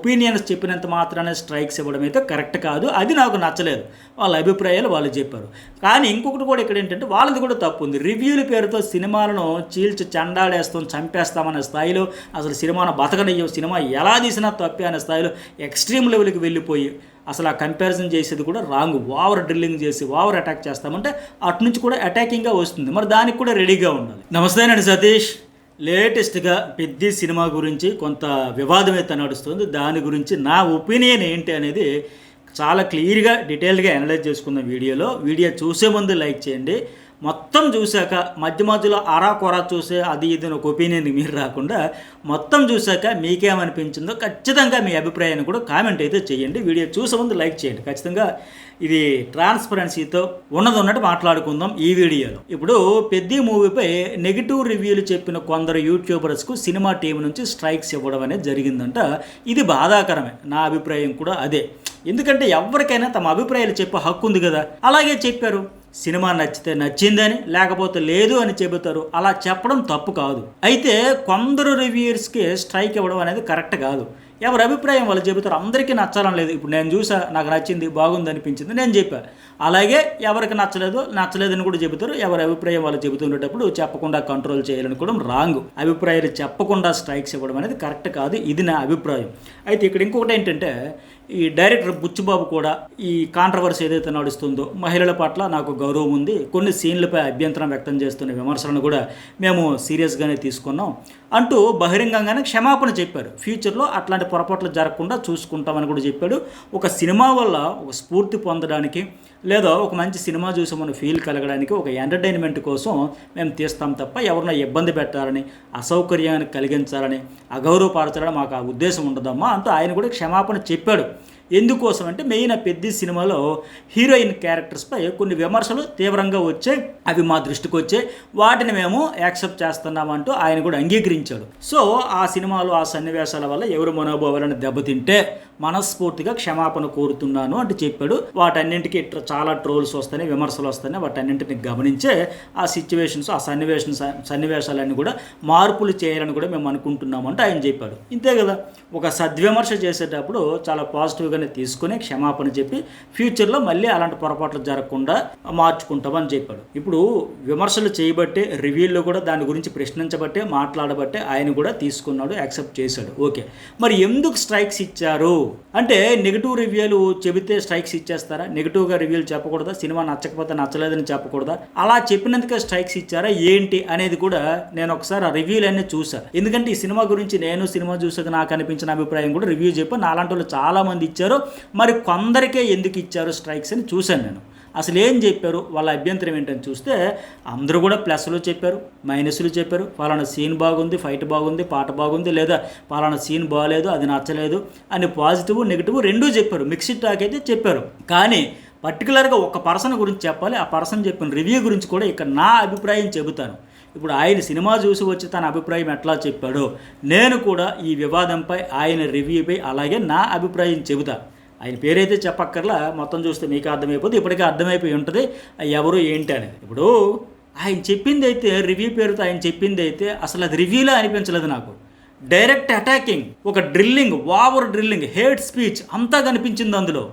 Opinions చెప్పినంత మాత్రానే strikes ఇవ్వడం అయితే కరెక్ట్ కాదు. అది నాకు నచ్చలేదు. వాళ్ళ అభిప్రాయాలు వాళ్ళు చెప్పారు. కానీ ఇంకొకటి కూడా ఇక్కడ ఏంటంటే వాళ్ళది కూడా తప్పు ఉంది. రివ్యూల పేరుతో సినిమాలను చీల్చి చండాడేస్తాం, చంపేస్తామనే స్థాయిలో, అసలు సినిమాను బతకనియ్యం, సినిమా ఎలా తీసినా తప్పే అనే స్థాయిలో ఎక్స్ట్రీమ్ లెవెల్కి వెళ్ళిపోయి అసలు ఆ కంపారిజన్ చేసేది కూడా రాంగ్. ఓవర్ డ్రిల్లింగ్ చేసి ఓవర్ అటాక్ చేస్తామంటే అటు నుంచి కూడా అటాకింగ్గా వస్తుంది. మరి దానికి కూడా రెడీగా ఉండాలి. నమస్తేనండి సతీష్. లేటెస్ట్గా పెద్ది సినిమా గురించి కొంత వివాదం అయితే నడుస్తుంది. దాని గురించి నా ఒపీనియన్ ఏంటి అనేది చాలా క్లియర్గా డీటెయిల్గా అనలైజ్ చేసుకుందాం వీడియో చూసే ముందు లైక్ చేయండి. మొత్తం చూశాక మధ్యలో కొరా చూసే అది ఇది ఒక ఒపీనియన్కి మీరు రాకుండా మొత్తం చూశాక మీకేమనిపించిందో ఖచ్చితంగా మీ అభిప్రాయాన్ని కూడా కామెంట్ అయితే చేయండి. వీడియో చూసే ముందు లైక్ చేయండి. ఖచ్చితంగా ఇది ట్రాన్స్పరెన్సీతో ఉన్నట్టు మాట్లాడుకుందాం ఈ వీడియోలో. ఇప్పుడు పెద్ది మూవీపై నెగిటివ్ రివ్యూలు చెప్పిన కొందరు యూట్యూబర్స్కు సినిమా టీం నుంచి స్ట్రైక్స్ ఇవ్వడం అనేది జరిగిందంట. ఇది బాధాకరమే. నా అభిప్రాయం కూడా అదే. ఎందుకంటే ఎవరికైనా తమ అభిప్రాయాలు చెప్పే హక్కు ఉంది కదా. అలాగే చెప్పారు. సినిమా నచ్చితే నచ్చిందని, లేకపోతే లేదు అని చెబుతారు. అలా చెప్పడం తప్పు కాదు. అయితే కొందరు రివ్యూయర్స్కి స్ట్రైక్ ఇవ్వడం అనేది కరెక్ట్ కాదు. ఎవరి అభిప్రాయం వాళ్ళు చెబుతారు. అందరికీ నచ్చాలని లేదు. ఇప్పుడు నేను చూసా, నాకు నచ్చింది, బాగుంది అనిపించింది, నేను చెప్పాను. అలాగే ఎవరికి నచ్చలేదని కూడా చెబుతారు. ఎవరి అభిప్రాయం వాళ్ళు చెబుతుండేటప్పుడు చెప్పకుండా కంట్రోల్ చేయాలనుకోవడం రాంగ్. అభిప్రాయాలు చెప్పకుండా స్ట్రైక్స్ ఇవ్వడం అనేది కరెక్ట్ కాదు. ఇది నా అభిప్రాయం. అయితే ఇక్కడ ఇంకొకటి ఏంటంటే, ఈ డైరెక్టర్ బుచ్చిబాబు కూడా ఈ కాంట్రవర్సీ ఏదైతే నడుస్తుందో మహిళల పట్ల నాకు గౌరవం ఉంది, కొన్ని సీన్లపై అభ్యంతరం వ్యక్తం చేస్తున్న విమర్శలను కూడా మేము సీరియస్గానే తీసుకున్నాం అంటూ బహిరంగంగానే క్షమాపణ చెప్పారు. ఫ్యూచర్లో అట్లాంటి పొరపాట్లు జరగకుండా చూసుకుంటామని కూడా చెప్పాడు. ఒక సినిమా వల్ల ఒక స్ఫూర్తి పొందడానికి, లేదా ఒక మంచి సినిమా చూసి మనం ఫీల్ కలగడానికి, ఒక ఎంటర్టైన్మెంట్ కోసం మేము తీస్తాం తప్ప ఎవరినో ఇబ్బంది పెట్టాలని, అసౌకర్యాన్ని కలిగించాలని, అగౌరవపరచాలని మాకు ఆ ఉద్దేశం ఉండదమ్మా అంటూ ఆయన కూడా క్షమాపణ చెప్పాడు. ఎందుకోసం అంటే మెయిన్ పెద్ద సినిమాలో హీరోయిన్ క్యారెక్టర్స్పై కొన్ని విమర్శలు తీవ్రంగా వచ్చాయి. అవి మా దృష్టికి వచ్చాయి. వాటిని మేము యాక్సెప్ట్ చేస్తున్నామంటూ ఆయన కూడా అంగీకరించాడు. సో ఆ సినిమాలో ఆ సన్నివేశాల వల్ల ఎవరు మనోభావాలను దెబ్బతింటే మనస్ఫూర్తిగా క్షమాపణ కోరుతున్నాను అంటూ చెప్పాడు. వాటన్నింటికి చాలా ట్రోల్స్ వస్తాయి, విమర్శలు వస్తాయి. వాటన్నింటిని గమనించే ఆ సిచ్యువేషన్స్, ఆ సన్నివేశాలన్నీ కూడా మార్పులు చేయాలని కూడా మేము అనుకుంటున్నాము అంటే ఆయన చెప్పాడు. ఇంతే కదా. ఒక సద్విమర్శ చేసేటప్పుడు చాలా పాజిటివ్గా తీసుకుని క్షమాపణ చెప్పి ఫ్యూచర్లో మళ్ళీ అలాంటి పొరపాట్లు జరగకుండా మార్చుకుంటామని చెప్పాడు. ఇప్పుడు విమర్శలు చేయబట్టే, రివ్యూల్లో కూడా దాని గురించి ప్రశ్నించబట్టే, మాట్లాడబట్టే ఆయన కూడా తీసుకున్నాడు, యాక్సెప్ట్ చేశాడు. ఓకే, మరి ఎందుకు స్ట్రైక్స్ ఇచ్చారు అంటే, నెగిటివ్ రివ్యూలు చెబితే స్ట్రైక్స్ ఇచ్చేస్తారా? నెగిటివ్గా రివ్యూలు చెప్పకూడదా? సినిమా నచ్చకపోతే నచ్చలేదని చెప్పకూడదా? అలా చెప్పినందుకే స్ట్రైక్స్ ఇచ్చారా ఏంటి అనేది కూడా నేను ఒకసారి ఆ రివ్యూలన్నీ చూసా. ఎందుకంటే ఈ సినిమా గురించి నేను సినిమా చూసాక నాకు అనిపించిన అభిప్రాయం కూడా రివ్యూ చెప్పి నాలాంటి వాళ్ళు చాలామంది ఇచ్చారు. మరి కొందరికే ఎందుకు ఇచ్చారు స్ట్రైక్స్ అని చూశాను నేను. అసలు ఏం చెప్పారు, వాళ్ళ అభ్యంతరం ఏంటని చూస్తే అందరూ కూడా ప్లస్లు చెప్పారు, మైనస్లు చెప్పారు. పలానా సీన్ బాగుంది, ఫైట్ బాగుంది, పాట బాగుంది, లేదా పలానా సీన్ బాగాలేదు, అది నచ్చలేదు అని పాజిటివ్ నెగిటివ్ రెండూ చెప్పారు. మిక్స్డ్ టాక్ అయితే చెప్పారు. కానీ పర్టికులర్గా ఒక పర్సన్ గురించి చెప్పాలి. ఆ పర్సన్ చెప్పిన రివ్యూ గురించి కూడా ఇక్కడ నా అభిప్రాయం చెబుతాను. ఇప్పుడు ఆయన సినిమా చూసి వచ్చి తన అభిప్రాయం ఎట్లా చెప్పాడో నేను కూడా ఈ వివాదంపై, ఆయన రివ్యూపై అలాగే నా అభిప్రాయం చెబుతా. ఆయన పేరైతే చెప్పక్కర్లా, మొత్తం చూస్తే మీకు అర్థమైపోతుంది. ఇప్పటికే అర్థమైపోయి ఉంటుంది ఎవరు ఏంటి అనేది. ఇప్పుడు ఆయన చెప్పింది అయితే, రివ్యూ పేరుతో ఆయన చెప్పింది అయితే అసలు అది రివ్యూలా అనిపించలేదు నాకు. డైరెక్ట్ అటాకింగ్, ఒక drilling, over drilling, hate speech అంతా కనిపించింది అందులో.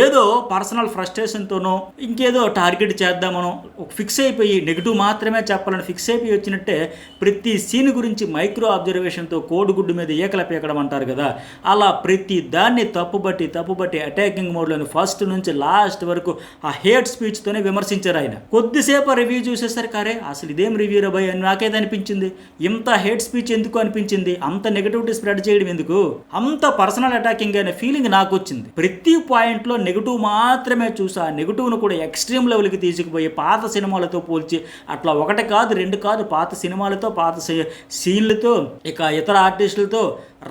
ఏదో పర్సనల్ ఫ్రస్ట్రేషన్తోనో ఇంకేదో టార్గెట్ చేద్దామనో ఫిక్స్ అయిపోయి నెగిటివ్ మాత్రమే చెప్పాలని ఫిక్స్ అయిపోయి వచ్చినట్టే ప్రతి సీన్ గురించి మైక్రో అబ్జర్వేషన్తో కోడిగుడ్డు మీద ఈకల పీకడం అంటారు కదా, అలా ప్రతి దాన్ని తప్పుబట్టి అటాకింగ్ మోడ్లోని ఫస్ట్ నుంచి లాస్ట్ వరకు ఆ హేట్ స్పీచ్తోనే విమర్శించారు ఆయన. కొద్దిసేపు రివ్యూ చూసేసరికి అరే అసలు ఇదేం రివ్యూ రా భయ్ అని నాకైతే అనిపించింది. ఇంత హేట్ స్పీచ్ ఎందుకు అనిపించింది, అంత నెగిటివిటీ స్ప్రెడ్ చేయడం ఎందుకు, అంత పర్సనల్ అటాకింగ్ అనే ఫీలింగ్ నాకు వచ్చింది. ప్రతి పాయింట్లో నెగిటివ్ మాత్రమే చూసా. నెగిటివ్ను కూడా ఎక్స్ట్రీమ్ లెవెల్కి తీసుకుపోయి పాత సినిమాలతో పోల్చి, అట్లా ఒకటి కాదు రెండు కాదు, పాత సినిమాలతో, పాత సీన్లతో, ఇక ఇతర ఆర్టిస్టులతో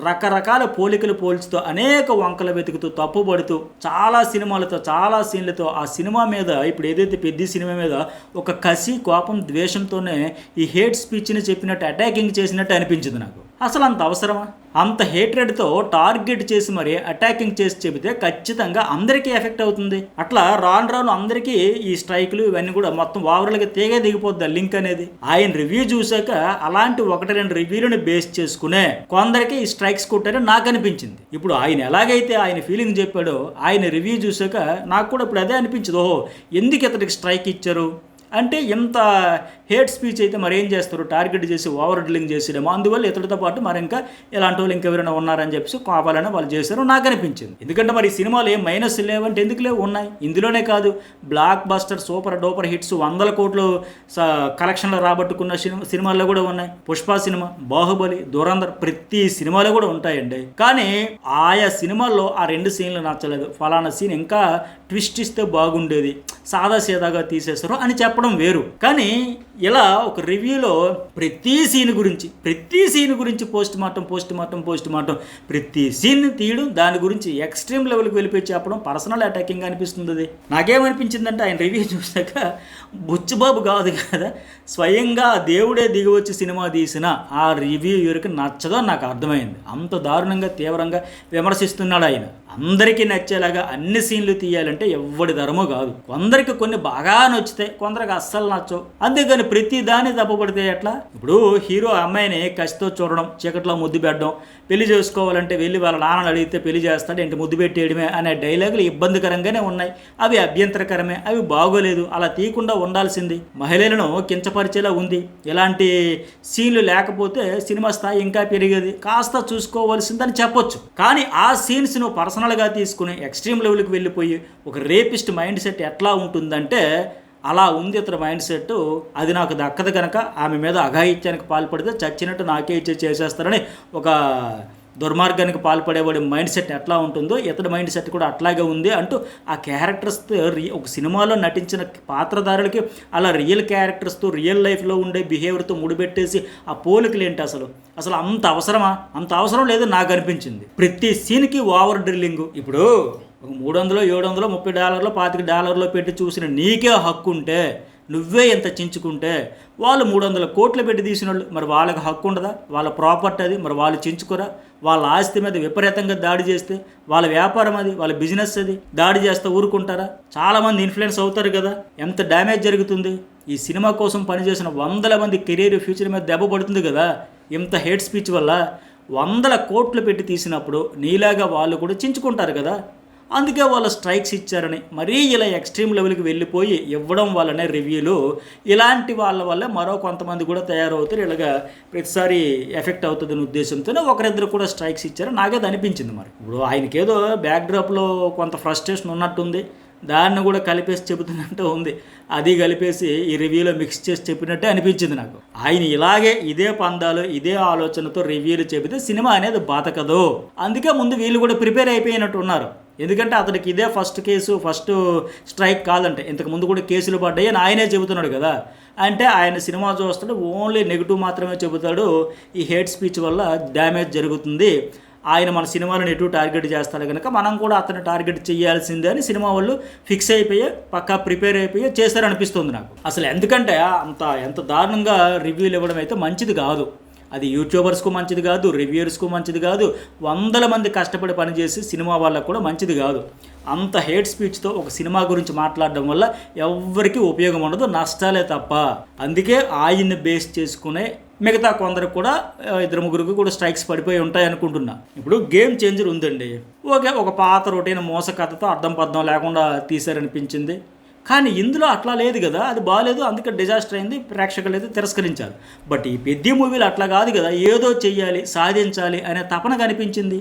రకరకాల పోలికలు పోల్చుతూ అనేక వంకలు వెతుకుతూ తప్పుపడుతూ చాలా సినిమాలతో, చాలా సీన్లతో ఆ సినిమా మీద, ఇప్పుడు ఏదైతే పెద్ద సినిమా మీద ఒక కసి, కోపం, ద్వేషంతోనే ఈ హేట్ స్పీచ్ని చెప్పినట్టు, అటాకింగ్ చేసినట్టు అనిపించింది నాకు. అసలు అంత అవసరమా? అంత హేట్రెడ్తో టార్గెట్ చేసి మరి అటాకింగ్ చేసి చెబితే ఖచ్చితంగా అందరికీ ఎఫెక్ట్ అవుతుంది. అట్లా రాను రాను అందరికీ ఈ స్ట్రైకులు ఇవన్నీ కూడా మొత్తం ఓవరాల్గా తీగే దిగిపోద్ది లింక్ అనేది. ఆయన రివ్యూ చూసాక అలాంటి 1-2 రివ్యూలను బేస్ చేసుకునే కొందరికి ఈ స్ట్రైక్స్ కొట్టారని నాకు అనిపించింది. ఇప్పుడు ఆయన ఎలాగైతే ఆయన ఫీలింగ్ చెప్పాడో ఆయన రివ్యూ చూసాక నాకు కూడా ఇప్పుడు అదే అనిపించింది. ఓహో, ఎందుకు ఇతడికి స్ట్రైక్ ఇచ్చారు అంటే ఎంత హేట్ స్పీచ్ అయితే మరి ఏం చేస్తారు, టార్గెట్ చేసి ఓవర్ డ్రిల్లింగ్ చేసేయడము. అందువల్ల ఇతడితో పాటు మరి ఇంకా ఇలాంటి వాళ్ళు ఇంకెవరైనా ఉన్నారని చెప్పేసి కావాలని వాళ్ళు చేశారు నాకు అనిపించింది. ఎందుకంటే మరి ఈ సినిమాలు ఏం మైనస్ లేవంటే ఎందుకు లేవు, ఉన్నాయి. ఇందులోనే కాదు, block buster super duper hits 100 కోట్లు కలెక్షన్లు రాబట్టుకున్న సినిమాల్లో కూడా ఉన్నాయి. పుష్ప సినిమా, బాహుబలి, దురంధర్, ప్రతి సినిమాలో కూడా ఉంటాయండి. కానీ ఆయా సినిమాల్లో ఆ 2 సీన్లు నచ్చలేదు, ఫలానా సీన్ ఇంకా ట్విస్ట్ ఇస్తే బాగుండేది, సాదా సీదాగా తీసేశారు అని చెప్పడం వేరు. కానీ ఇలా ఒక రివ్యూలో ప్రతి సీన్ గురించి పోస్ట్ మార్టం ప్రతి సీన్ తీయడం, దాని గురించి ఎక్స్ట్రీమ్ లెవెల్కి వెళ్ళిపోయి చెప్పడం పర్సనల్ అటాకింగ్ అనిపిస్తుంది. అది నాకేమనిపించిందంటే ఆయన రివ్యూ చూసాక బుచ్చిబాబు కాదు కదా, స్వయంగా దేవుడే దిగివచ్చి సినిమా తీసిన ఆ రివ్యూయర్కి నచ్చదో నాకు అర్థమైంది. అంత దారుణంగా తీవ్రంగా విమర్శిస్తున్నాడు ఆయన. అందరికీ నచ్చేలాగా అన్ని సీన్లు తీయాలంటే ఎవ్వడి ధర్మో కాదు. కొందరికి కొన్ని బాగా నచ్చుతాయి, కొందరికి అస్సలు నచ్చవు. అంతేగాని ప్రతి దాన్ని తప్పబడితే ఎట్లా? ఇప్పుడు హీరో అమ్మాయిని కసితో చూడడం, చీకట్లో ముద్దు పెట్టడం, పెళ్లి చేసుకోవాలంటే వెళ్ళి వాళ్ళ నాన్నని అడిగితే పెళ్లి చేస్తాడు, ఏంటి ముద్దు పెట్టేయడమే అనే డైలాగులు ఇబ్బందికరంగానే ఉన్నాయి. అవి అభ్యంతరకరమే, అవి బాగోలేదు, అలా తీయకుండా ఉండాల్సింది. మహిళలను కించపరిచేలా ఉంది. ఇలాంటి సీన్లు లేకపోతే సినిమా స్థాయి ఇంకా పెరిగేది, కాస్త చూసుకోవాల్సిందని చెప్పొచ్చు. కానీ ఆ సీన్స్ను పర్సనల్గా తీసుకుని ఎక్స్ట్రీమ్ లెవెల్కి వెళ్ళిపోయి ఒక రేపిస్ట్ మైండ్ సెట్ ఎట్లా ఉంటుందంటే అలా ఉంది ఇతర మైండ్ సెట్. అది నాకు దక్కదు కనుక ఆమె మీద అఘాయిత్యానికి పాల్పడితే చచ్చినట్టు నాకే చేసేస్తారని ఒక దుర్మార్గానికి పాల్పడేవాడి మైండ్ సెట్ ఎట్లా ఉంటుందో ఇతడి మైండ్ సెట్ కూడా అట్లాగే ఉంది అంటూ ఆ క్యారెక్టర్స్తో ఒక సినిమాలో నటించిన పాత్రధారులకి అలా రియల్ క్యారెక్టర్స్తో రియల్ లైఫ్లో ఉండే బిహేవియర్తో ముడిపెట్టేసి ఆ పోలికలు ఏంటి, అసలు అంత అవసరమా? అంత అవసరం లేదు నాకు అనిపించింది. ప్రతి సీన్కి ఓవర్ డ్రిల్లింగ్. ఇప్పుడు ఒక $300, $700, $30, $25 పెట్టి చూసిన నీకే హక్కు ఉంటే, నువ్వే ఎంత చించుకుంటే వాళ్ళు 300 కోట్లు పెట్టి తీసిన వాళ్ళు మరి వాళ్ళకి హక్కు ఉండదా? వాళ్ళ ప్రాపర్టీ అది, మరి వాళ్ళు చించుకోరా? వాళ్ళ ఆస్తి మీద విపరీతంగా దాడి చేస్తే, వాళ్ళ వ్యాపారం అది, వాళ్ళ బిజినెస్ అది, దాడి చేస్తే ఊరుకుంటారా? చాలామంది ఇన్ఫ్లుయెన్స్ అవుతారు కదా, ఎంత డ్యామేజ్ జరుగుతుంది. ఈ సినిమా కోసం పనిచేసిన 100 మంది కెరీర్ ఫ్యూచర్ మీద దెబ్బ పడుతుంది కదా ఇంత హేట్ స్పీచ్ వల్ల. 100 కోట్లు పెట్టి తీసినప్పుడు నీలాగా వాళ్ళు కూడా చించుకుంటారు కదా. అందుకే వాళ్ళు స్ట్రైక్స్ ఇచ్చారని మరీ ఇలా ఎక్స్ట్రీమ్ లెవెల్కి వెళ్ళిపోయి ఇవ్వడం వల్లనే రివ్యూలు ఇలాంటి వాళ్ళ వల్ల మరో కొంతమంది కూడా తయారవుతారు. ఇలాగా ప్రతిసారి ఎఫెక్ట్ అవుతుందని ఉద్దేశంతోనే ఒకరిద్దరు కూడా స్ట్రైక్స్ ఇచ్చారు నాకేది అనిపించింది. మరి ఇప్పుడు ఆయనకేదో బ్యాక్డ్రాప్లో కొంత ఫ్రస్ట్రేషన్ ఉన్నట్టుంది, దాన్ని కూడా కలిపేసి చెబుతున్నట్టు ఉంది. అది కలిపేసి ఈ రివ్యూలో మిక్స్ చేసి చెప్పినట్టే అనిపించింది నాకు. ఆయన ఇలాగే ఇదే పందాలు ఇదే ఆలోచనతో రివ్యూలు చెబితే సినిమా అనేది బతకదు. అందుకే ముందు వీళ్ళు కూడా ప్రిపేర్ అయిపోయినట్టు ఉన్నారు. ఎందుకంటే అతనికి ఇదే ఫస్ట్ స్ట్రైక్ కాదంటే, ఇంతకుముందు కూడా కేసులు పడ్డాయి అని ఆయనే చెబుతున్నాడు కదా. అంటే ఆయన సినిమా చూస్తాడు ఓన్లీ నెగిటివ్ మాత్రమే చెబుతాడు. ఈ హేట్ స్పీచ్ వల్ల డ్యామేజ్ జరుగుతుంది, ఆయన మన సినిమాలను ఎటు టార్గెట్ చేస్తాడు కనుక మనం కూడా అతను టార్గెట్ చేయాల్సిందే అని సినిమా వాళ్ళు ఫిక్స్ అయిపోయి పక్కా ప్రిపేర్ అయిపోయి చేశారనిపిస్తుంది నాకు. అసలు ఎందుకంటే ఎంత దారుణంగా రివ్యూలు ఇవ్వడం అయితే మంచిది కాదు. అది యూట్యూబర్స్కు మంచిది కాదు, రివ్యూయర్స్కు మంచిది కాదు, 100 మంది కష్టపడి పనిచేసి సినిమా వాళ్ళకు కూడా మంచిది కాదు. అంత హేట్ స్పీచ్తో ఒక సినిమా గురించి మాట్లాడడం వల్ల ఎవ్వరికీ ఉపయోగం ఉండదు, నష్టాలే తప్ప. అందుకే ఆయన్ని బేస్ చేసుకునే మిగతా కొందరు కూడా 2-3 కూడా స్ట్రైక్స్ పడిపోయి ఉంటాయి అనుకుంటున్నా. ఇప్పుడు గేమ్ చేంజర్ ఉందండి, ఓకే, ఒక పాత రొటీన్ మోస కథతో అర్థం లేకుండా తీశారనిపించింది. కానీ ఇందులో అట్లా లేదు కదా, అది బాగాలేదు, అందుకే డిజాస్టర్ అయింది, ప్రేక్షకులు అయితే తిరస్కరించారు. బట్ ఈ పెద్ద మూవీలు అట్లా కాదు కదా, ఏదో చెయ్యాలి సాధించాలి అనే తపన కనిపించింది.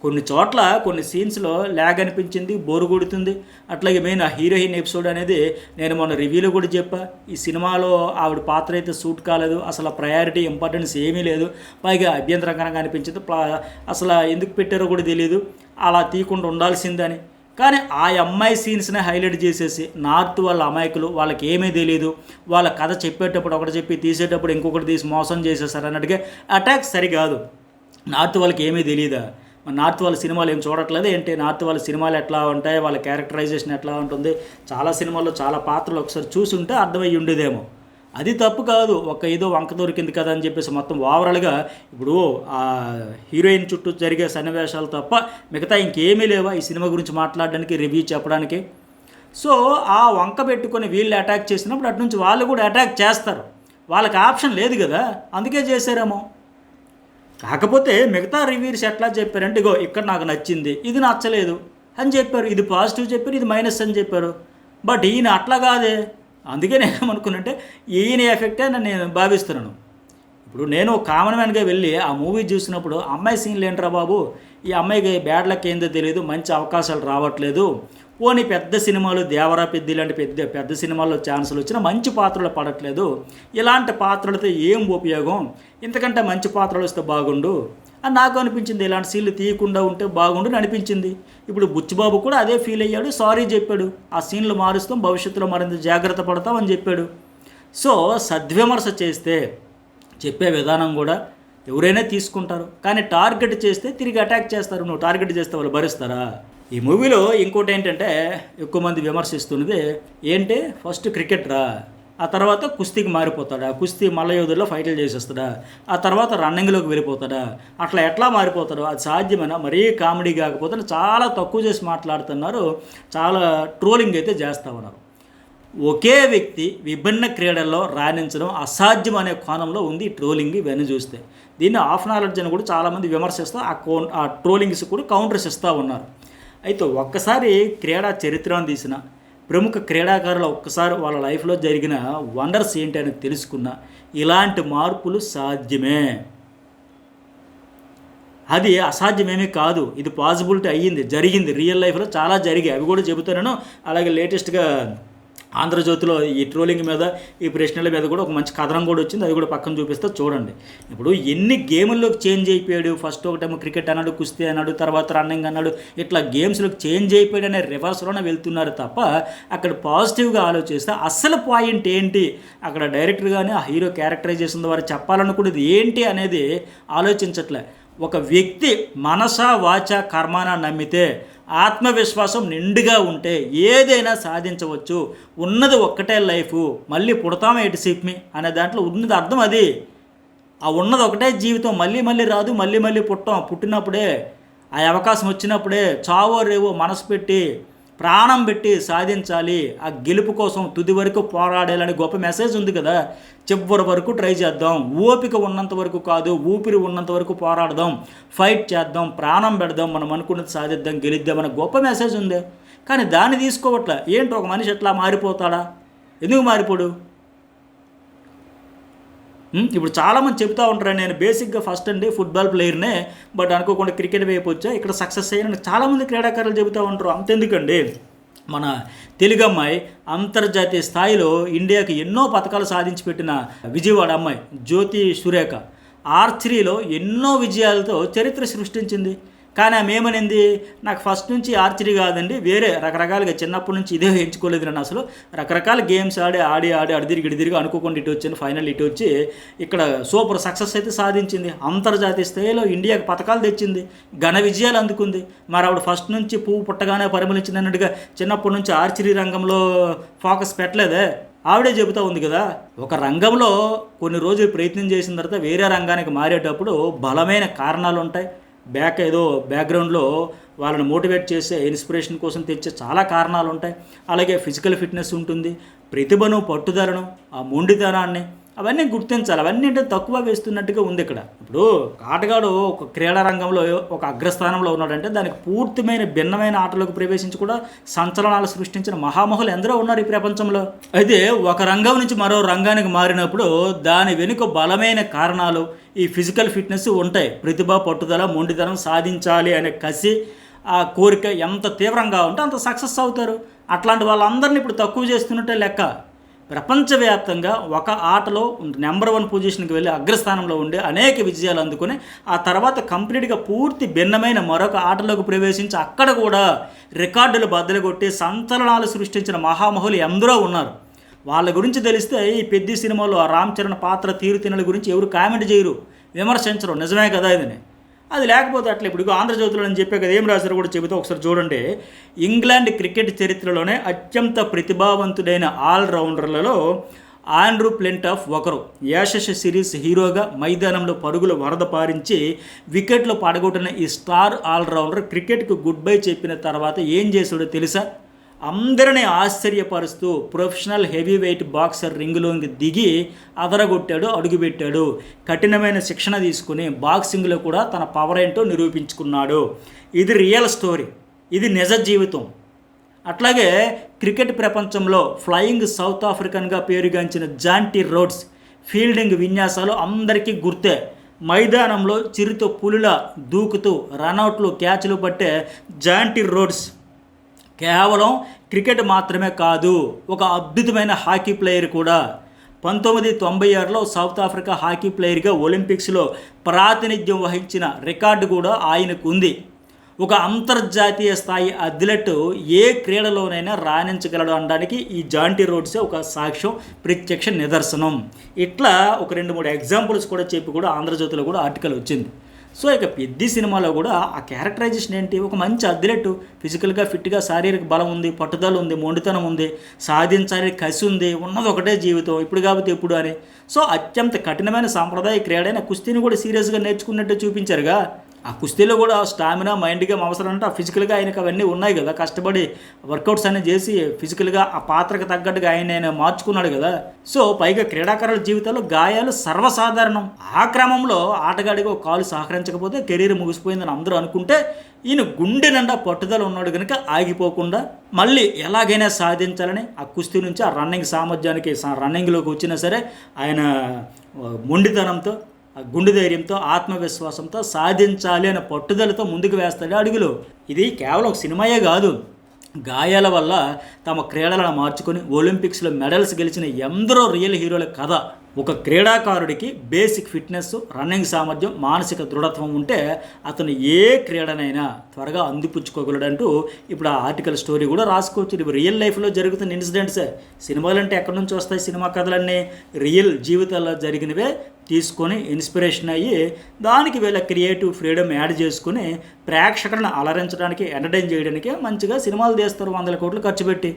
కొన్ని చోట్ల కొన్ని సీన్స్లో ల్యాగ్ అనిపించింది, బోరు కొడుతుంది. అట్లాగే మెయిన్ ఆ హీరోయిన్ ఎపిసోడ్ అనేది నేను మొన్న రివ్యూలో కూడా చెప్పా, ఈ సినిమాలో ఆవిడ పాత్ర అయితే సూట్ కాలేదు, అసలు ప్రయారిటీ ఇంపార్టెన్స్ ఏమీ లేదు, పైగా అభ్యంతరకరంగా అనిపించింది. అసలు ఎందుకు పెట్టారో కూడా తెలియదు, అలా తీయకుండా ఉండాల్సిందని. కానీ ఆ అమ్మాయి సీన్స్ని హైలైట్ చేసేసి నార్త్ వాళ్ళ అమాయకులు, వాళ్ళకి ఏమీ తెలియదు, వాళ్ళ కథ చెప్పేటప్పుడు ఒకటి చెప్పి తీసేటప్పుడు ఇంకొకటి తీసి మోసం చేసేసారు అన్నట్టుగా అటాక్ సరికాదు. నార్త్ వాళ్ళకి ఏమీ తెలియదా? నార్త్ వాళ్ళ సినిమాలు ఏం చూడట్లేదు ఏంటి? నార్త్ వాళ్ళ సినిమాలు ఎట్లా ఉంటాయి, వాళ్ళ క్యారెక్టరైజేషన్ ఎట్లా ఉంటుంది, చాలా సినిమాల్లో చాలా పాత్రలు ఒకసారి చూసుంటే అర్థమయ్యి ఉండేదేమో. అది తప్పు కాదు. ఒక ఏదో వంక దొరికింది కదా అని చెప్పేసి మొత్తం ఓవరాల్గా ఇప్పుడు ఆ హీరోయిన్ చుట్టూ జరిగే సన్నివేశాలు తప్ప మిగతా ఇంకేమీ లేవా ఈ సినిమా గురించి మాట్లాడడానికి, రివ్యూ చెప్పడానికి? సో ఆ వంక పెట్టుకొని వీళ్ళు అటాక్ చేసినప్పుడు అటు నుంచి వాళ్ళు కూడా అటాక్ చేస్తారు. వాళ్ళకి ఆప్షన్ లేదు కదా, అందుకే చేశారేమో. కాకపోతే మిగతా రివ్యూస్ ఎట్లా చెప్పారంటే, ఇగో ఇక్కడ నాకు నచ్చింది, ఇది నచ్చలేదు అని చెప్పారు, ఇది పాజిటివ్ చెప్పారు, ఇది మైనస్ అని చెప్పారు. బట్ ఈయన అట్లా కాదే. అందుకే నేను ఏమనుకున్నంటే ఈయన ఎఫెక్టే అని నేను భావిస్తున్నాను. ఇప్పుడు నేను కామన్ మ్యాన్గా వెళ్ళి ఆ మూవీ చూసినప్పుడు అమ్మాయి సీన్లు ఏంట్రా బాబు, ఈ అమ్మాయికి బ్యాడ్ లక్ ఏందో తెలియదు, మంచి అవకాశాలు రావట్లేదు, పోనీ పెద్ద సినిమాలు దేవరా పెద్ద ఇలాంటి పెద్ద సినిమాల్లో ఛాన్సులు వచ్చినా మంచి పాత్రలు పడట్లేదు, ఇలాంటి పాత్రలతో ఏం ఉపయోగం, ఇంతకంటే మంచి పాత్రలు వస్తే బాగుండు అని నాకు అనిపించింది. ఇలాంటి సీన్లు తీయకుండా ఉంటే బాగుండు అని అనిపించింది. ఇప్పుడు బుచ్చిబాబు కూడా అదే ఫీల్ అయ్యాడు, సారీ చెప్పాడు, ఆ సీన్లు మారుస్తాం, భవిష్యత్తులో మరింత జాగ్రత్త పడతాం అని చెప్పాడు. సో సద్విమర్శ చేస్తే చెప్పే విధానం కూడా ఎవరైనా తీసుకుంటారు, కానీ టార్గెట్ చేస్తే తిరిగి అటాక్ చేస్తారు. నువ్వు టార్గెట్ చేస్తే వాళ్ళు భరిస్తారా? ఈ మూవీలో ఇంకోటి ఏంటంటే ఎక్కువ మంది విమర్శిస్తున్నది ఏంటి, ఫస్ట్ క్రికెటరా, ఆ తర్వాత కుస్తీకి మారిపోతాడా, కుస్తీ మల్లయోధుల్లో ఫైట్లు చేసేస్తాడా, ఆ తర్వాత రన్నింగ్లోకి వెళ్ళిపోతాడా, అట్లా ఎట్లా మారిపోతాడో అది సాధ్యమైనా మరీ కామెడీ కాకపోతే చాలా తక్కువ చేసి మాట్లాడుతున్నారు, చాలా ట్రోలింగ్ అయితే చేస్తూ ఉన్నారు. ఒకే వ్యక్తి విభిన్న క్రీడల్లో రాణించడం అసాధ్యం అనే కోణంలో ఉంది ఈ ట్రోలింగ్. ఇవన్నీ చూస్తే దీన్ని హాఫ్ నాలెడ్జ్ అని కూడా చాలామంది విమర్శిస్తూ ఆ ట్రోలింగ్స్ కూడా కౌంటర్స్ ఇస్తూ ఉన్నారు. అయితే ఒక్కసారి క్రీడా చరిత్రను తీసిన ప్రముఖ క్రీడాకారులు ఒక్కసారి వాళ్ళ లైఫ్లో జరిగిన వండర్స్ ఏంటి అని తెలుసుకున్న ఇలాంటి మార్పులు సాధ్యమే, అది అసాధ్యమేమీ కాదు, ఇది పాసిబిలిటీ అయ్యింది, జరిగింది, రియల్ లైఫ్లో చాలా జరిగాయి, అవి కూడా చెబుతున్నాను. అలాగే లేటెస్ట్గా ఆంధ్రజ్యోతిలో ఈ ట్రోలింగ్ మీద ఈ ప్రశ్నల మీద కూడా ఒక మంచి కథనం కూడా వచ్చింది, అది కూడా పక్కన చూపిస్తే చూడండి. ఇప్పుడు ఎన్ని గేముల్లోకి చేంజ్ అయిపోయాడు, ఫస్ట్ ఒకటేమో క్రికెట్ అన్నాడు, కుస్తీ అన్నాడు, తర్వాత రన్నింగ్ అన్నాడు, ఇట్లా గేమ్స్లోకి చేంజ్ అయిపోయాడు అనే రివర్స్లోనే వెళ్తున్నారు తప్ప అక్కడ పాజిటివ్గా ఆలోచిస్తే అసలు పాయింట్ ఏంటి, అక్కడ డైరెక్టర్ కానీ ఆ హీరో క్యారెక్టరైజేషన్ ద్వారా చెప్పాలనుకునేది ఏంటి అనేది ఆలోచించట్లే. ఒక వ్యక్తి మనస వాచ కర్మాన నమ్మితే, ఆత్మవిశ్వాసం నిండుగా ఉంటే ఏదైనా సాధించవచ్చు, ఉన్నది ఒక్కటే లైఫ్, మళ్ళీ పుడతామే ఎటు సిప్మి అనే దాంట్లో ఉన్నది అర్థం అది. ఆ ఉన్నది ఒకటే జీవితం, మళ్ళీ మళ్ళీ రాదు, మళ్ళీ మళ్ళీ పుట్టాం, పుట్టినప్పుడే ఆ అవకాశం వచ్చినప్పుడే చావో రేవో మనసు పెట్టి ప్రాణం పెట్టి సాధించాలి, ఆ గెలుపు కోసం తుది వరకు పోరాడాలని గొప్ప మెసేజ్ ఉంది కదా. చివరి వరకు ట్రై చేద్దాం, ఓపిక ఉన్నంత వరకు కాదు, ఊపిరి ఉన్నంత వరకు పోరాడదాం, ఫైట్ చేద్దాం, ప్రాణం పెడదాం, మనం అనుకున్నది సాధిద్దాం, గెలిద్దాం అనే గొప్ప మెసేజ్ ఉంది. కానీ దాన్ని తీసుకోవట్లే. ఏంటో ఒక మనిషి ఎట్లా మారిపోతాడా, ఎందుకు మారిపోడు? ఇప్పుడు చాలామంది చెప్తూ ఉంటారు, నేను బేసిక్గా ఫస్ట్ అండి ఫుట్బాల్ ప్లేయర్నే, బట్ అనుకోకుండా క్రికెట్ వైపు వచ్చా, ఇక్కడ సక్సెస్ అయ్యాను చాలామంది క్రీడాకారులు చెబుతూ ఉంటారు. అంతెందుకండి, మన తెలుగు అమ్మాయి అంతర్జాతీయ స్థాయిలో ఇండియాకి ఎన్నో పథకాలు సాధించి పెట్టిన విజయవాడ అమ్మాయి జ్యోతి సురేఖ ఆర్చరీలో ఎన్నో విజయాలతో చరిత్ర సృష్టించింది. కానీ ఆమె ఏమనింది, నాకు ఫస్ట్ నుంచి ఆర్చరీ కాదండి, వేరే రకరకాలుగా చిన్నప్పటి నుంచి ఇదే ఎంచుకోలేదు, నేను అసలు రకరకాల గేమ్స్ ఆడి అడిదిరిగి అనుకోకుండా ఇటు వచ్చాను, ఫైనల్ ఇటు వచ్చి ఇక్కడ సూపర్ సక్సెస్ అయితే సాధించింది, అంతర్జాతీయ స్థాయిలో ఇండియాకి పథకాలు తెచ్చింది, ఘన విజయాలు అందుకుంది. మరి ఆవిడ ఫస్ట్ నుంచి పువ్వు పుట్టగానే పరిమళించింది అన్నట్టుగా చిన్నప్పటి నుంచి ఆర్చరీ రంగంలో ఫోకస్ పెట్టలేదే, ఆవిడే చెబుతూ ఉంది కదా. ఒక రంగంలో కొన్ని రోజులు ప్రయత్నం చేసిన తర్వాత వేరే రంగానికి మారేటప్పుడు బలమైన కారణాలు ఉంటాయి, ఏదో బ్యాక్గ్రౌండ్లో వాళ్ళని మోటివేట్ చేసే ఇన్స్పిరేషన్ కోసం తెచ్చే చాలా కారణాలు ఉంటాయి. అలాగే ఫిజికల్ ఫిట్నెస్ ఉంటుంది, ప్రతిభను, పట్టుదలను, ఆ మొండితనాన్ని అవన్నీ గుర్తించాలి. అవన్నీ అంటే తక్కువ వేస్తున్నట్టుగా ఉంది ఇక్కడ. ఇప్పుడు ఆటగాడు ఒక క్రీడా రంగంలో ఒక అగ్రస్థానంలో ఉన్నాడంటే దానికి పూర్తిమైన భిన్నమైన ఆటలోకి ప్రవేశించి కూడా సంచలనాలు సృష్టించిన మహామహులు ఎందరో ఉన్నారు ఈ ప్రపంచంలో. అయితే ఒక రంగం నుంచి మరో రంగానికి మారినప్పుడు దాని వెనుక బలమైన కారణాలు, ఈ ఫిజికల్ ఫిట్నెస్ ఉంటాయి. ప్రతిభ, పట్టుదల, మొండితనం, సాధించాలి అనే కసి, ఆ కోరిక ఎంత తీవ్రంగా ఉంటే అంత సక్సెస్ అవుతారు. అట్లాంటి వాళ్ళందరినీ ఇప్పుడు తక్కువ చేస్తున్నట్టే లెక్క. ప్రపంచవ్యాప్తంగా ఒక ఆటలో నెంబర్ 1 పొజిషన్కి వెళ్ళి అగ్రస్థానంలో ఉండి అనేక విజయాలు అందుకుని ఆ తర్వాత కంప్లీట్గా పూర్తి భిన్నమైన మరొక ఆటలోకి ప్రవేశించి అక్కడ కూడా రికార్డులు బద్దలు కొట్టి సంచలనాలు సృష్టించిన మహామహులు ఎందరో ఉన్నారు. వాళ్ళ గురించి తెలిస్తే ఈ పెద్ద సినిమాలో ఆ రామ్ చరణ్ పాత్ర తీరుతినల గురించి ఎవరు కామెంట్ చేయరు, విమర్శించరు, నిజమే కదా ఇదని. అది లేకపోతే అట్లా ఇప్పుడు ఆంధ్రజ్యోతిలో అని చెప్పే కదా, ఏం రాశారో కూడా చెబుతూ ఒకసారి చూడండి. ఇంగ్లాండ్ క్రికెట్ చరిత్రలోనే అత్యంత ప్రతిభావంతుడైన ఆల్రౌండర్లలో ఆండ్రూ ప్లెంటాఫ్ ఒకరు. యాషస్ సిరీస్ హీరోగా మైదానంలో పరుగులు వరద పారించి వికెట్లు పడగొట్టిన ఈ స్టార్ ఆల్రౌండర్ క్రికెట్కు గుడ్ బై చెప్పిన తర్వాత ఏం చేశాడో తెలుసా? అందరినీ ఆశ్చర్యపరుస్తూ ప్రొఫెషనల్ హెవీ వెయిట్ బాక్సర్ రింగులోకి దిగి అదరగొట్టాడు, అడుగుపెట్టాడు. కఠినమైన శిక్షణ తీసుకుని బాక్సింగ్లో కూడా తన పవర్ ఏంటో నిరూపించుకున్నాడు. ఇది రియల్ స్టోరీ, ఇది నిజ జీవితం. అట్లాగే క్రికెట్ ప్రపంచంలో ఫ్లయింగ్ సౌత్ ఆఫ్రికన్గా పేరుగాంచిన జాంటీ రోడ్స్ ఫీల్డింగ్ విన్యాసాలు అందరికీ గుర్తే. మైదానంలో చిరుతో పులుల దూకుతూ రనౌట్లు, క్యాచ్లు పట్టే జాంటీ రోడ్స్ కేవలం క్రికెట్ మాత్రమే కాదు, ఒక అద్భుతమైన హాకీ ప్లేయర్ కూడా. 1996లో సౌత్ ఆఫ్రికా హాకీ ప్లేయర్గా ఒలింపిక్స్లో ప్రాతినిధ్యం వహించిన రికార్డు కూడా ఆయనకు ఉంది. ఒక అంతర్జాతీయ స్థాయి అథ్లెట్ ఏ క్రీడలోనైనా రాణించగలడు అనడానికి ఈ జాంటీ రోడ్సే ఒక సాక్ష్యం, ప్రత్యక్ష నిదర్శనం. ఇట్లా ఒక 2-3 ఎగ్జాంపుల్స్ కూడా చెప్పి కూడా ఆంధ్రజ్యోతిలో కూడా ఆర్టికల్ వచ్చింది. సో ఇక పెద్ద సినిమాలో కూడా ఆ క్యారెక్టరైజేషన్ ఏంటి? ఒక మంచి అథ్లెట్, ఫిజికల్గా ఫిట్గా, శారీరక బలం ఉంది, పట్టుదల ఉంది, మొండితనం ఉంది, సాధించాలి కసి ఉంది, ఉన్నది ఒకటే జీవితం, ఇప్పుడు కాబట్టి ఎప్పుడు అని. సో అత్యంత కఠినమైన సాంప్రదాయ క్రీడైన కుస్తీని కూడా సీరియస్గా నేర్చుకున్నట్టు చూపించారుగా. ఆ కుస్తీలో కూడా స్టామినా, మైండ్ గేమ్ అవసరం అంటే ఆ ఫిజికల్గా ఆయనకు అవన్నీ ఉన్నాయి కదా. కష్టపడి వర్కౌట్స్ అన్నీ చేసి ఫిజికల్గా ఆ పాత్రకు తగ్గట్టుగా ఆయన మార్చుకున్నాడు కదా. సో పైగా క్రీడాకారుల జీవితాల్లో గాయాలు సర్వసాధారణం. ఆ క్రమంలో ఆటగాడిగా ఒక కాలు సహకరించకపోతే కెరీర్ ముగిసిపోయిందని అందరూ అనుకుంటే, ఈయన గుండె నిండా పట్టుదల ఉన్నాడు కనుక ఆగిపోకుండా మళ్ళీ ఎలాగైనా సాధించాలని ఆ కుస్తీ నుంచి ఆ రన్నింగ్ సామర్థ్యానికి, రన్నింగ్లోకి వచ్చినా సరే ఆయన మొండితనంతో, గుండె ధైర్యంతో, ఆత్మవిశ్వాసంతో సాధించాలి అనే పట్టుదలతో ముందుకు వేస్తాడు అడుగులు. ఇది కేవలం ఒక సినిమాయే కాదు, గాయాల వల్ల తమ క్రీడలను మార్చుకొని ఒలింపిక్స్లో మెడల్స్ గెలిచిన ఎందరో రియల్ హీరోల కథ. ఒక క్రీడాకారుడికి బేసిక్ ఫిట్నెస్, రన్నింగ్ సామర్థ్యం, మానసిక దృఢత్వం ఉంటే అతను ఏ క్రీడనైనా త్వరగా అందిపుచ్చుకోగలడంటూ ఇప్పుడు ఆ ఆర్టికల్ స్టోరీ కూడా రాసుకోవచ్చు. ఇవి రియల్ లైఫ్లో జరుగుతున్న ఇన్సిడెంట్సే. సినిమాలు అంటే ఎక్కడి నుంచి వస్తాయి? సినిమా కథలన్నీ రియల్ జీవితాల్లో జరిగినవే తీసుకొని ఇన్స్పిరేషన్ అయ్యి దానికి వీళ్ళ క్రియేటివ్ ఫ్రీడమ్ యాడ్ చేసుకుని ప్రేక్షకులను అలరించడానికి, ఎంటర్టైన్ చేయడానికి మంచిగా సినిమాలు తీస్తారు 100 కోట్లు ఖర్చు పెట్టి.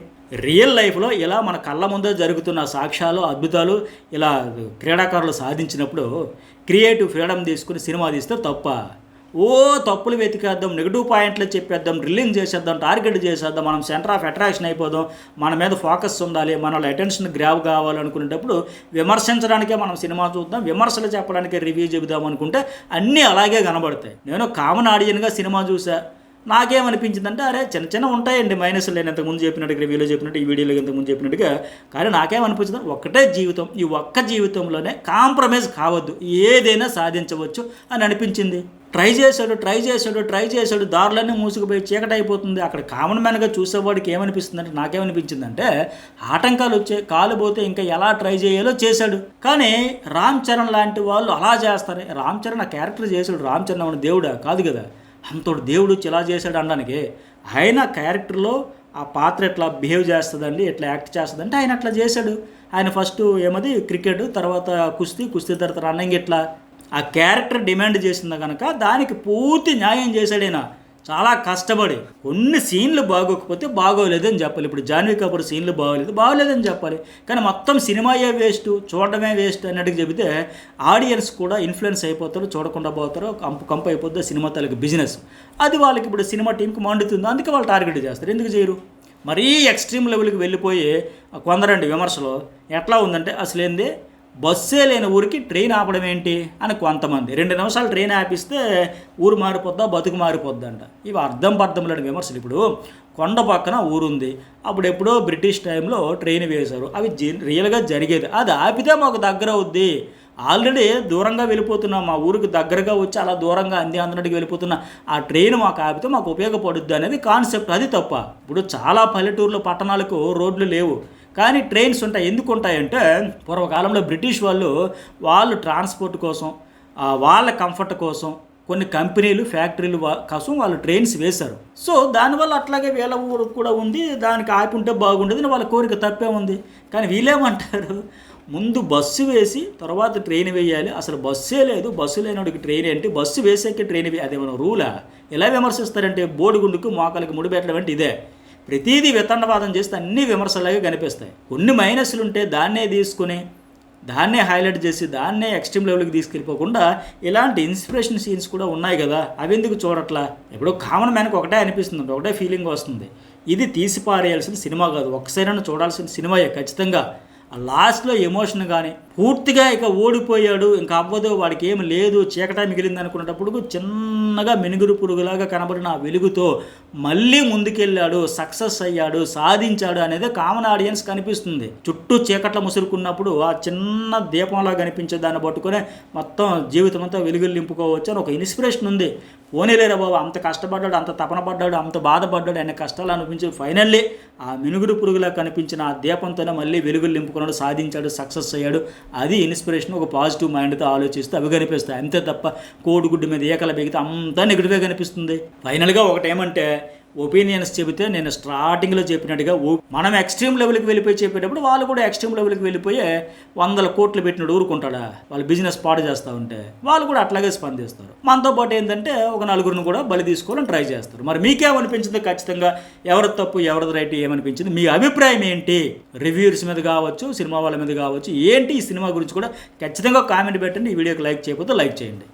రియల్ లైఫ్లో ఇలా మన కళ్ళ ముందే జరుగుతున్న సాక్ష్యాలు, అద్భుతాలు ఇలా క్రీడాకారులు సాధించినప్పుడు క్రియేటివ్ ఫ్రీడమ్ తీసుకుని సినిమా తీస్తే తప్ప? తప్పులు వెతికేద్దాం, నెగిటివ్ పాయింట్లు చెప్పేద్దాం, డ్రిల్లింగ్ చేసేద్దాం, టార్గెట్ చేసేద్దాం, మనం సెంటర్ ఆఫ్ అట్రాక్షన్ అయిపోదాం, మన మీద ఫోకస్ ఉండాలి, మన అటెన్షన్ గ్రాబ్ కావాలనుకునేటప్పుడు విమర్శించడానికే మనం సినిమా చూద్దాం, విమర్శలు చెప్పడానికే రివ్యూ చెబుదాం అనుకుంటే అన్నీ అలాగే కనబడతాయి. నేను కామన్ ఆడియన్గా సినిమా చూసా, నాకేమనిపించిందంటే అరే చిన్న చిన్న ఉంటాయండి మైనస్లు, నేను ఇంతకుముందు చెప్పినట్టుగా, రివ్యూలో చెప్పినట్టు, ఈ వీడియోలో ఇంతకుముందు చెప్పినట్టుగా. కానీ నాకేమనిపించింది, ఒక్కటే జీవితం, ఈ ఒక్క జీవితంలోనే కాంప్రమైజ్ కావద్దు, ఏదైనా సాధించవచ్చు అని అనిపించింది. ట్రై చేశాడు, దారులన్నీ మూసుకుపోయి చీకటి అయిపోతుంది. అక్కడ కామన్ మ్యాన్గా చూసేవాడికి ఏమనిపిస్తుందంటే, నాకేమనిపించిందంటే ఆటంకాలు వచ్చే, కాలు పోతే ఇంకా ఎలా ట్రై చేయాలో చేశాడు. కానీ రామ్ చరణ్ లాంటి వాళ్ళు అలా చేస్తారు. రామ్ చరణ్ ఆ క్యారెక్టర్ చేశాడు, రామ్ చరణ్ అవును దేవుడా కాదు కదా, అంతోడు దేవుడు వచ్చి ఇలా చేశాడు అనడానికి. ఆయన క్యారెక్టర్లో ఆ పాత్ర ఎట్లా బిహేవ్ చేస్తుందండి, ఎట్లా యాక్ట్ చేస్తుందంటే ఆయన అట్లా చేశాడు. ఆయన ఫస్ట్ ఏమది క్రికెట్, తర్వాత కుస్తీ తర్వాత రన్నింగ్, ఇట్లా ఆ క్యారెక్టర్ డిమాండ్ చేసింది కనుక దానికి పూర్తి న్యాయం చేశాడు ఆయన. చాలా కష్టపడి కొన్ని సీన్లు బాగోకపోతే బాగోలేదని చెప్పాలి. ఇప్పుడు జాన్వీ కపూర్ సీన్లు బాగోలేదని చెప్పాలి. కానీ మొత్తం సినిమాయే వేస్ట్, చూడడమే వేస్ట్ అన్నట్టుగా చెబితే ఆడియన్స్ కూడా ఇన్ఫ్లుయెన్స్ అయిపోతారు, చూడకుండా పోతారు, కంపు అయిపోతుంది సినిమా తలకి బిజినెస్. అది వాళ్ళకి ఇప్పుడు సినిమా టీంకి మండుతుంది, అందుకే వాళ్ళు టార్గెట్ చేస్తారు. ఎందుకు చేయరు? మరీ ఎక్స్ట్రీమ్ లెవెల్కి వెళ్ళిపోయి కొందరండి విమర్శలు ఎట్లా ఉందంటే, అసలేంది బస్సే లేని ఊరికి ట్రైన్ ఆపడం ఏంటి అని కొంతమంది, 2 నిమిషాలు ట్రైన్ ఆపిస్తే ఊరు మారిపోద్దా, బతుకు మారిపోద్ది అంట. ఇవి అర్థం లేని విమర్శలు. ఇప్పుడు కొండ పక్కన ఊరుంది, అప్పుడు ఎప్పుడో బ్రిటిష్ టైంలో ట్రైన్ వేశారు, అవి రియల్గా జరిగేది. అది ఆపితే మాకు దగ్గర అవుద్ది, ఆల్రెడీ దూరంగా వెళ్ళిపోతున్నాం, మా ఊరికి దగ్గరగా వచ్చి అలా దూరంగా అందరికి వెళ్ళిపోతున్న ఆ ట్రైన్ మాకు ఆపితే మాకు ఉపయోగపడుద్ది అనేది కాన్సెప్ట్. అది తప్ప. ఇప్పుడు చాలా పల్లెటూర్లు, పట్టణాలకు రోడ్లు లేవు, కానీ ట్రైన్స్ ఉంటాయి. ఎందుకు ఉంటాయంటే పూర్వకాలంలో బ్రిటిష్ వాళ్ళు ట్రాన్స్పోర్ట్ కోసం, వాళ్ళ కంఫర్ట్ కోసం కొన్ని కంపెనీలు, ఫ్యాక్టరీలు కోసం వాళ్ళు ట్రైన్స్ వేశారు. సో దానివల్ల అట్లాగే వీళ్ళ ఊరు కూడా ఉంది, దానికి ఆపి ఉంటే బాగుండేది వాళ్ళ కోరిక, తప్పే ఉంది. కానీ వీళ్ళేమంటారు, ముందు బస్సు వేసి తర్వాత ట్రైన్ వేయాలి, అసలు బస్సే లేదు, బస్సు లేనివాడికి ట్రైన్ ఏంటి, బస్సు వేసాకే ట్రైన్ అదేమన్నా రూలా? ఎలా విమర్శిస్తారంటే బోడిగుండుకు మోకాలకి ముడిపెట్టడం అంటే ఇదే. ప్రతిదీ వితండవాదం చేస్తే అన్ని విమర్శలాగే కనిపిస్తాయి. కొన్ని మైనస్లు ఉంటే దాన్నే తీసుకుని దాన్నే హైలైట్ చేసి దాన్నే ఎక్స్ట్రీమ్ లెవెల్కి తీసుకెళ్ళిపోకుండా ఇలాంటి ఇన్స్పిరేషన్ సీన్స్ కూడా ఉన్నాయి కదా, అవి ఎందుకు చూడట్లా? ఇప్పుడు కామన్ మ్యాన్కి ఒకటే అనిపిస్తుంది, ఒకటే ఫీలింగ్ వస్తుంది, ఇది తీసి పారేయాల్సిన సినిమా కాదు, ఒక్కసారైనా చూడాల్సిన సినిమాయే ఖచ్చితంగా. ఆ లాస్ట్లో ఎమోషన్ కానీ పూర్తిగా ఇక ఓడిపోయాడు, ఇంకా అవ్వదు, వాడికి ఏమి లేదు, చీకట మిగిలింది అనుకునేటప్పుడు చిన్నగా మెనుగురు పురుగులాగా కనబడిన ఆ వెలుగుతో మళ్ళీ ముందుకెళ్ళాడు, సక్సెస్ అయ్యాడు, సాధించాడు అనేది కామన్ ఆడియన్స్ కనిపిస్తుంది. చుట్టూ చీకట్ల ముసురుకున్నప్పుడు ఆ చిన్న దీపంలా కనిపించే దాన్ని పట్టుకొని మొత్తం జీవితం అంతా వెలుగులు నింపుకోవచ్చు అని ఒక ఇన్స్పిరేషన్ ఉంది. పోనీలేరా బాబు, అంత కష్టపడ్డాడు, అంత తపన పడ్డాడు, అంత బాధపడ్డాడు, ఆయన కష్టాలు అనిపించి ఫైనల్లీ ఆ మినుగురు పురుగులా కనిపించిన ఆ దీపంతోనే మళ్ళీ వెలుగులు నింపుకున్నాడు, సాధించాడు, సక్సెస్ అయ్యాడు. అది ఇన్స్పిరేషన్. ఒక పాజిటివ్ మైండ్తో ఆలోచిస్తే అవి కనిపిస్తాయి. అంతే తప్ప కోడిగుడ్డు మీద ఏకల బిగితే అంతా నెగిటివ్గా కనిపిస్తుంది. ఫైనల్గా ఒకటేమంటే ఒపీనియన్స్ చెబితే నేను స్టార్టింగ్లో చెప్పినట్టుగా మనం ఎక్స్ట్రీమ్ లెవెల్కి వెళ్ళిపోయి చెప్పేటప్పుడు వాళ్ళు కూడా ఎక్స్ట్రీమ్ లెవెల్కి వెళ్ళిపోయి 100 కోట్లు పెట్టినట్టు ఊరుకుంటాడా? వాళ్ళు బిజినెస్ పాడు చేస్తూ ఉంటే వాళ్ళు కూడా అట్లాగే స్పందిస్తారు. మనతో పాటు ఏంటంటే ఒక నలుగురిని కూడా బలి తీసుకోవాలని ట్రై చేస్తారు. మరి మీకేమనిపించింది? ఖచ్చితంగా ఎవరి తప్పు ఎవరిది రైట్ ఏమనిపించింది? మీ అభిప్రాయం ఏంటి? రివ్యూర్స్ మీద కావచ్చు, సినిమా వాళ్ళ మీద కావచ్చు, ఏంటి ఈ సినిమా గురించి కూడా ఖచ్చితంగా కామెంట్ పెట్టండి. ఈ వీడియోకి లైక్ చేయకపోతే లైక్ చేయండి.